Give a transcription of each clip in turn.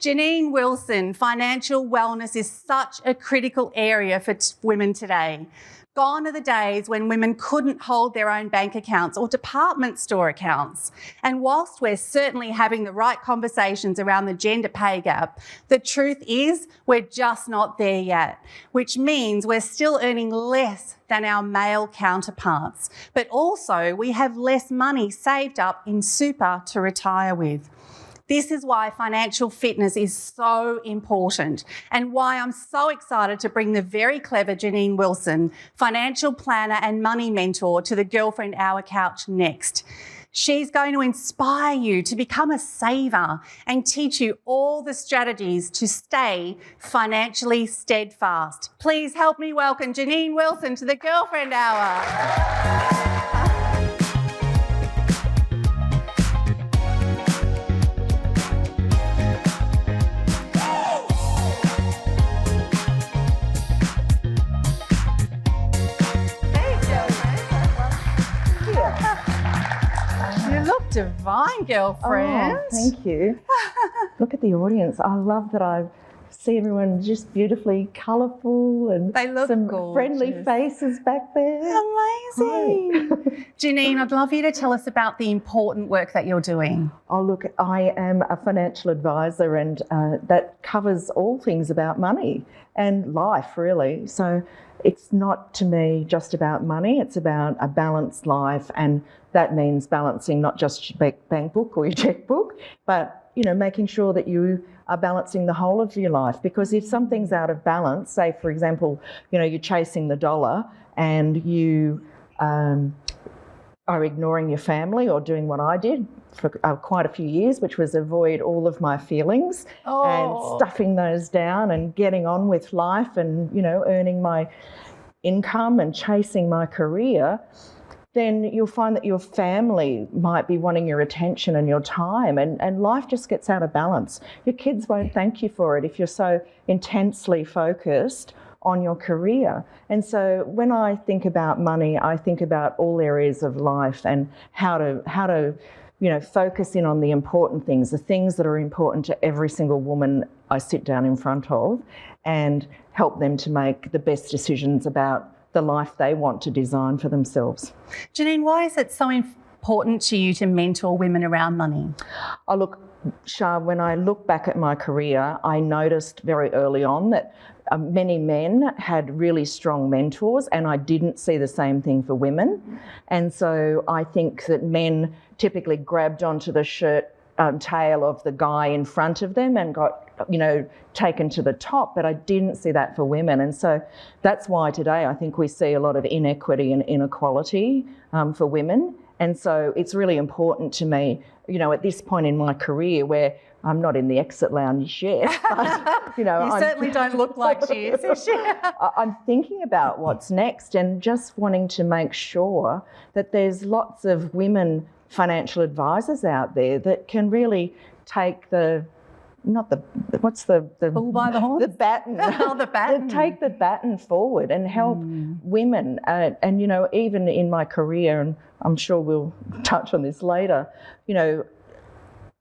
Genene Wilson, financial wellness is such a critical area for women today. Gone are the days when women couldn't hold their own bank accounts or department store accounts. And whilst we're certainly having the right conversations around the gender pay gap, the truth is we're just not there yet, which means we're still earning less than our male counterparts. But also we have less money saved up in super to retire with. This is why financial fitness is so important and why I'm so excited to bring the very clever Genene Wilson, financial planner and money mentor, to the Girlfriend Hour couch next. She's going to inspire you to become a saver and teach you all the strategies to stay financially steadfast. Please help me welcome Genene Wilson to the Girlfriend Hour. Divine, girlfriend. Oh, thank you. Look at the audience. I love that I see everyone just beautifully colourful and they look some gorgeous. Friendly faces back there. Amazing. Genene, I'd love you to tell us about the important work that you're doing. Oh, look, I am a financial advisor and that covers all things about money and life, really. So it's not, to me, just about money. It's about a balanced life, and that means balancing not just your bank book or your checkbook, but, you know, making sure that you are balancing the whole of your life. Because if something's out of balance, say, for example, you know, you're chasing the dollar and you are ignoring your family or doing what I did for quite a few years, which was avoid all of my feelings and stuffing those down and getting on with life and, you know, earning my income and chasing my career, then you'll find that your family might be wanting your attention and your time, and life just gets out of balance. Your kids won't thank you for it if you're so intensely focused on your career. And so when I think about money, I think about all areas of life and how to you know, focus in on the important things, the things that are important to every single woman I sit down in front of, and help them to make the best decisions about the life they want to design for themselves. Genene, why is it so important to you to mentor women around money? Oh, look, Shar, when I look back at my career, I noticed very early on that many men had really strong mentors, and I didn't see the same thing for women. And so I think that men typically grabbed onto the shirt tail of the guy in front of them and got, you know, taken to the top, but I didn't see that for women. And so that's why today I think we see a lot of inequity and inequality for women. And so it's really important to me, you know, at this point in my career where I'm not in the exit lounge yet, but, you know. You certainly don't look like she is she? I'm thinking about what's next and just wanting to make sure that there's lots of women financial advisors out there that can really take the bull by the horns? The baton. Oh, the baton. Take the baton forward and help women. And, you know, even in my career, and I'm sure we'll touch on this later, you know,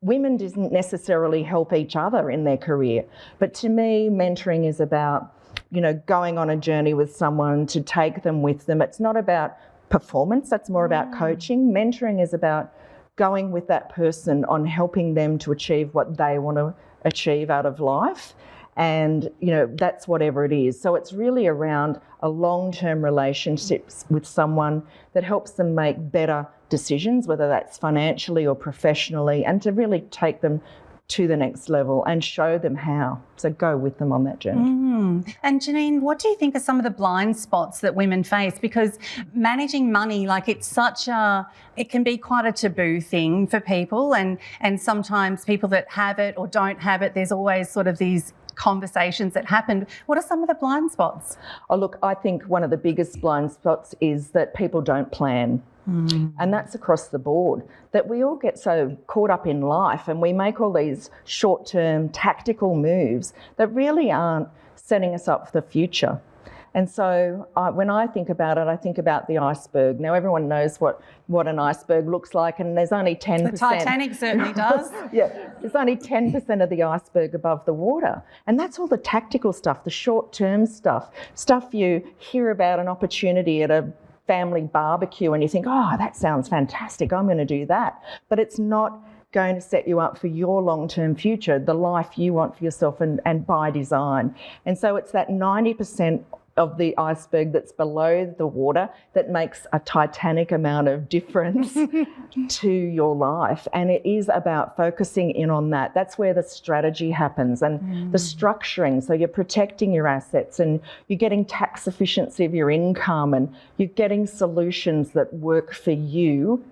women didn't necessarily help each other in their career. But to me, mentoring is about, you know, going on a journey with someone to take them with them. It's not about performance, that's more about coaching. Mentoring is about going with that person on helping them to achieve what they want to achieve out of life. And, you know, that's whatever it is. So it's really around a long-term relationships with someone that helps them make better decisions, whether that's financially or professionally, and to really take them to the next level and show them how. So go with them on that journey. And Genene, what do you think are some of the blind spots that women face? Because managing money, like it can be quite a taboo thing for people, and sometimes people that have it or don't have it, there's always sort of these conversations that happen. What are some of the blind spots? Oh, look, I think one of the biggest blind spots is that people don't plan. And that's across the board, that we all get so caught up in life and we make all these short-term tactical moves that really aren't setting us up for the future. And so when I think about it, I think about the iceberg. Now, everyone knows what an iceberg looks like, and there's only 10%. The Titanic certainly does. Yeah, there's only 10% of the iceberg above the water. And that's all the tactical stuff, the short-term stuff you hear about an opportunity at a family barbecue and you think, oh, that sounds fantastic, I'm going to do that. But it's not going to set you up for your long-term future, the life you want for yourself and by design. And so it's that 90% of the iceberg that's below the water that makes a titanic amount of difference to your life. And it is about focusing in on that. That's where the strategy happens and the structuring. So you're protecting your assets and you're getting tax efficiency of your income and you're getting solutions that work for you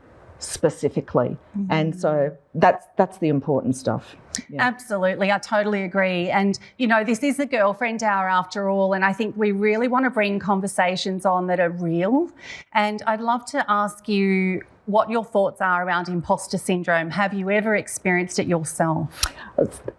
specifically. And so that's the important stuff. Yeah. Absolutely, I totally agree. And, you know, this is the girlfriend hour after all, and I think we really want to bring conversations on that are real. And I'd love to ask you what your thoughts are around imposter syndrome. Have you ever experienced it yourself?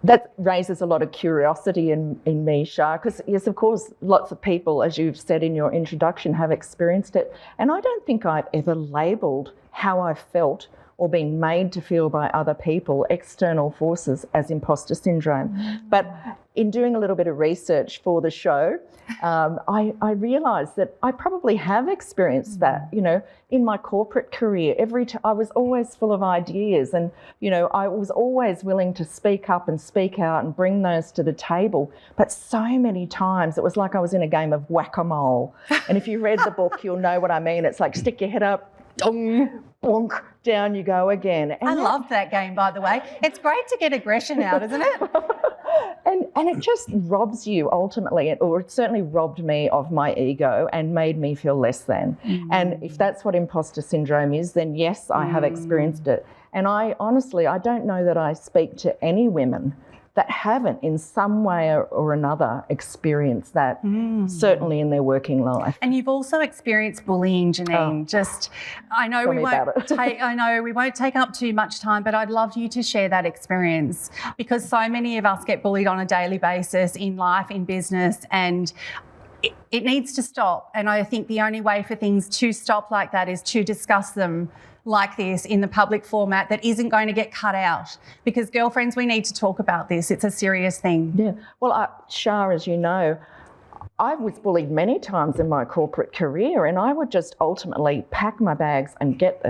That raises a lot of curiosity in me, Shar, because yes, of course, lots of people, as you've said in your introduction, have experienced it. And I don't think I've ever labelled how I felt or been made to feel by other people, external forces, as imposter syndrome. But in doing a little bit of research for the show, I realised that I probably have experienced that, you know, in my corporate career. I was always full of ideas and, you know, I was always willing to speak up and speak out and bring those to the table. But so many times it was like I was in a game of whack-a-mole. And if you read the book, you'll know what I mean. It's like stick your head up, dong, bonk, down you go again. And I love that game, by the way. It's great to get aggression out, isn't it? And it just robs you ultimately, or it certainly robbed me of my ego and made me feel less than. And if that's what imposter syndrome is, then yes, I have experienced it. And I honestly don't know that I speak to any women that haven't in some way or another experienced that, certainly in their working life. And you've also experienced bullying, Genene. I know we won't take up too much time, but I'd love you to share that experience, because so many of us get bullied on a daily basis in life, in business, and it needs to stop. And I think the only way for things to stop like that is to discuss them like this in the public format that isn't going to get cut out, because girlfriends, we need to talk about this. It's a serious thing. Yeah. Well, Shar, as you know, I was bullied many times in my corporate career, and I would just ultimately pack my bags and get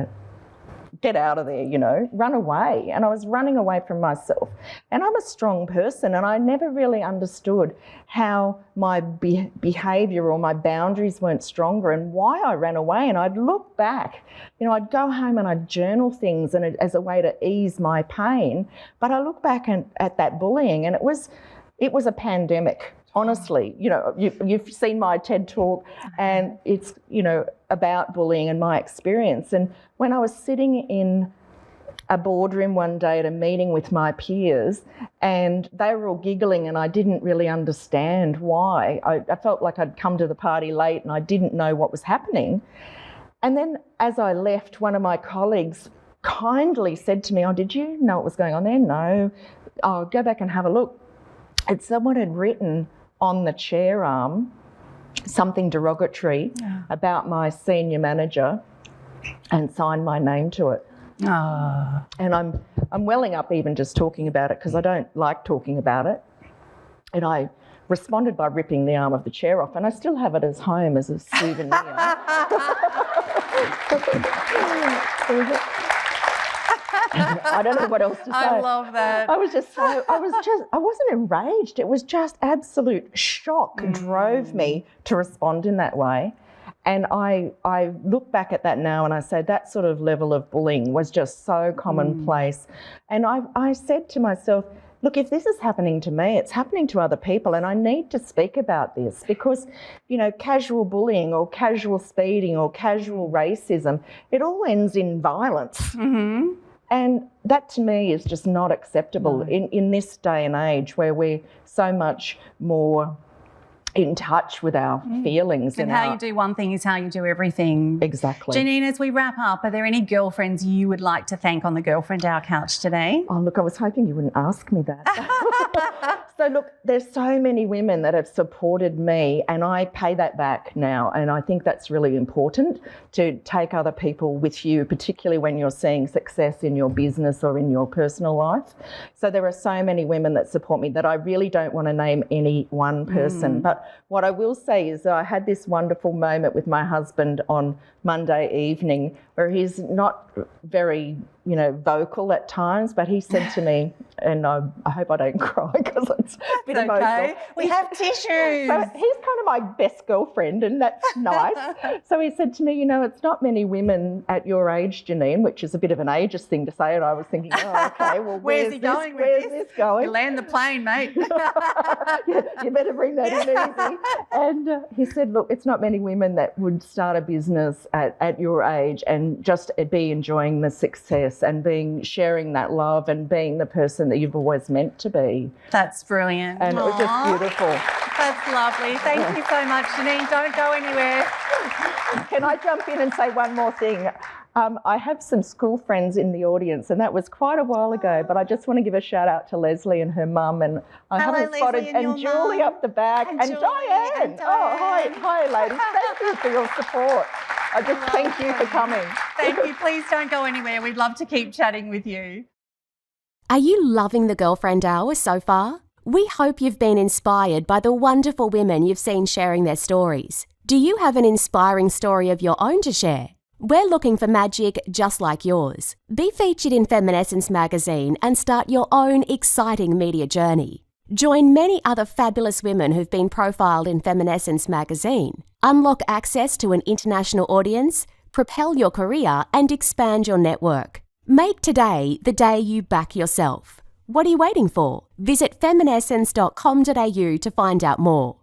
out of there, you know, run away. And I was running away from myself. And I'm a strong person, and I never really understood how my behaviour or my boundaries weren't stronger and why I ran away. And I'd look back, you know, I'd go home and I'd journal things and as a way to ease my pain. But I look back at that bullying, and it was a pandemic. Honestly, you know, you've seen my TED talk, and it's, you know, about bullying and my experience. And when I was sitting in a boardroom one day at a meeting with my peers, and they were all giggling, and I didn't really understand why. I felt like I'd come to the party late and I didn't know what was happening. And then as I left, one of my colleagues kindly said to me, "Oh, did you know what was going on there?" "No." "Oh, go back and have a look." And someone had written on the chair arm something derogatory about my senior manager and signed my name to it. And I'm welling up even just talking about it, because I don't like talking about it. And I responded by ripping the arm of the chair off, and I still have it as home as a souvenir. I don't know what else to say. I love that. I wasn't enraged. It was just absolute shock drove me to respond in that way. And I look back at that now and I say that sort of level of bullying was just so commonplace. And I said to myself, look, if this is happening to me, it's happening to other people, and I need to speak about this, because, you know, casual bullying or casual speeding or casual racism, it all ends in violence. And that to me is just not acceptable in this day and age where we're so much more in touch with our feelings. And how you do one thing is how you do everything. Exactly. Genene, as we wrap up, are there any girlfriends you would like to thank on the Girlfriend Hour couch today? Oh, look, I was hoping you wouldn't ask me that. So, look, there's so many women that have supported me, and I pay that back now. And I think that's really important, to take other people with you, particularly when you're seeing success in your business or in your personal life. So there are so many women that support me that I really don't want to name any one person. But what I will say is that I had this wonderful moment with my husband on Monday evening where he's not very, vocal at times, but he said to me, and I hope I don't cry because it's a bit emotional. Okay. We have tissues. So he's kind of my best girlfriend, and that's nice. So he said to me, it's not many women at your age, Genene, which is a bit of an ageist thing to say. And I was thinking, okay, well, where's this going? You land the plane, mate. Yeah, you better bring that in easy. And he said, look, it's not many women that would start a business at your age and just be enjoying the success and sharing that love and being the person that you've always meant to be. That's brilliant. And it was just beautiful. That's lovely. Thank you so much, Genene. Don't go anywhere. Can I jump in and say one more thing? I have some school friends in the audience, and that was quite a while ago, but I just want to give a shout out to Leslie and her mum, and I haven't spotted, and Julie up the back, and Diane. Oh, hi ladies. Thank you for your support. I just thank you for coming. Thank you. Please don't go anywhere. We'd love to keep chatting with you. Are you loving the Girlfriend Hour so far? We hope you've been inspired by the wonderful women you've seen sharing their stories. Do you have an inspiring story of your own to share? We're looking for magic just like yours. Be featured in Feminescence magazine and start your own exciting media journey. Join many other fabulous women who've been profiled in Feminescence magazine. Unlock access to an international audience, propel your career and expand your network. Make today the day you back yourself. What are you waiting for? Visit feminescence.com.au to find out more.